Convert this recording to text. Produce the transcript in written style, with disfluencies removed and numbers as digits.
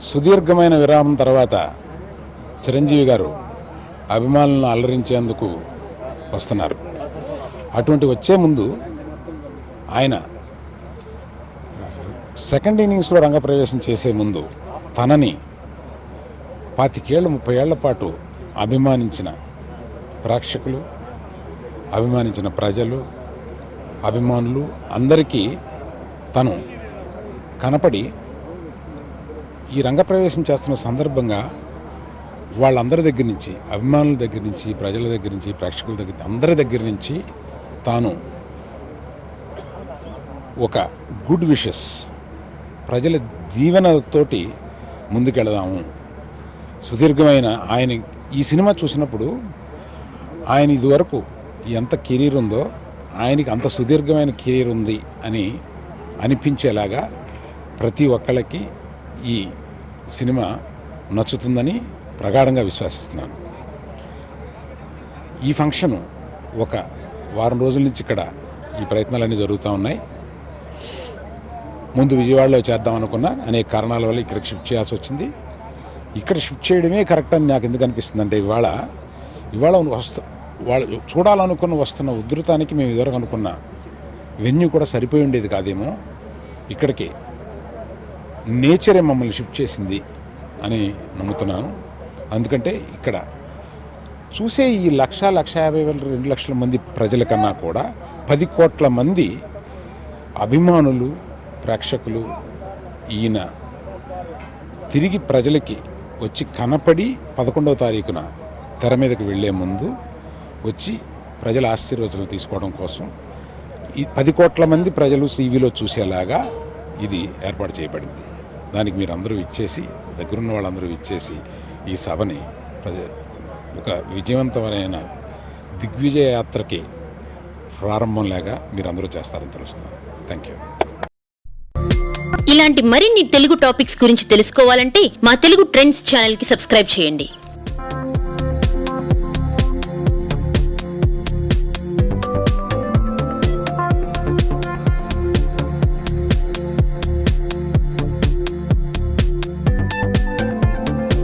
సుదీర్ఘమైన విరామం తర్వాత చిరంజీవి గారు అభిమానులను అలరించేందుకు వస్తున్నారు. అటువంటి వచ్చే ముందు ఆయన సెకండ్ ఇన్నింగ్స్లో రంగప్రవేశం చేసే ముందు తనని 25 ఏళ్ళు 30 ఏళ్ల పాటు అభిమానించిన ప్రేక్షకులు, అభిమానించిన ప్రజలు, అభిమానులు అందరికీ తను కనపడి ఈ రంగప్రవేశం చేస్తున్న సందర్భంగా వాళ్ళందరి దగ్గర నుంచి, అభిమానుల దగ్గర నుంచి, ప్రజల దగ్గర నుంచి, ప్రేక్షకుల దగ్గర అందరి దగ్గర నుంచి తాను ఒక గుడ్ విషెస్, ప్రజల దీవెనతోటి ముందుకెళదాము. సుదీర్ఘమైన ఆయన ఈ సినిమా చూసినప్పుడు ఆయన ఇదివరకు ఎంత కెరీర్ ఉందో ఆయనకి అంత సుదీర్ఘమైన కెరీర్ ఉంది అని అనిపించేలాగా ప్రతి ఒక్కళ్ళకి ఈ సినిమా నచ్చుతుందని ప్రగాఢంగా విశ్వసిస్తున్నాను. ఈ ఫంక్షన్ ఒక వారం రోజుల నుంచి ఇక్కడ ఈ ప్రయత్నాలన్నీ జరుగుతూ ఉన్నాయి. ముందు విజయవాడలో చేద్దాం అనుకున్నా అనేక కారణాల వల్ల ఇక్కడికి షిఫ్ట్ చేయాల్సి వచ్చింది. ఇక్కడ షిఫ్ట్ చేయడమే కరెక్ట్ అని నాకు ఎందుకు అనిపిస్తుంది అంటే ఇవాళ వాళ్ళు చూడాలనుకున్న వస్తున్న ఉధృతానికి మేము ఇదివరకు అనుకున్న వెన్యూ కూడా సరిపోయి ఉండేది కాదేమో. ఇక్కడికి నేచరే మమ్మల్ని షిఫ్ట్ చేసింది అని నమ్ముతున్నాను. ఎందుకంటే ఇక్కడ చూసే ఈ 1,50,000 2 లక్షల మంది ప్రజల కన్నా కూడా 10 కోట్ల మంది అభిమానులు, ప్రేక్షకులు ఈయన తిరిగి ప్రజలకి వచ్చి కనపడి 11వ తారీఖున తెర మీదకి వెళ్లే ముందు వచ్చి ప్రజల ఆశీర్వచనం తీసుకోవడం కోసం ఈ 10 కోట్ల మంది ప్రజలు టీవీలో చూసేలాగా ఇది ఏర్పాటు చేయబడింది. దానికి మీరు అందరూ ఇచ్చేసి, దగ్గరున్న వాళ్ళందరూ ఇచ్చేసి ఈ సభని ఒక విజయవంతమైన దిగ్విజయ యాత్రకి ప్రారంభం లాగా మీరందరూ చేస్తారని తెలుస్తున్నాను. Thank you. ఇలాంటి మరిన్ని తెలుగు టాపిక్స్ గురించి తెలుసుకోవాలంటే మా తెలుగు ట్రెండ్స్ ఛానల్ కి సబ్స్క్రైబ్ చేయండి.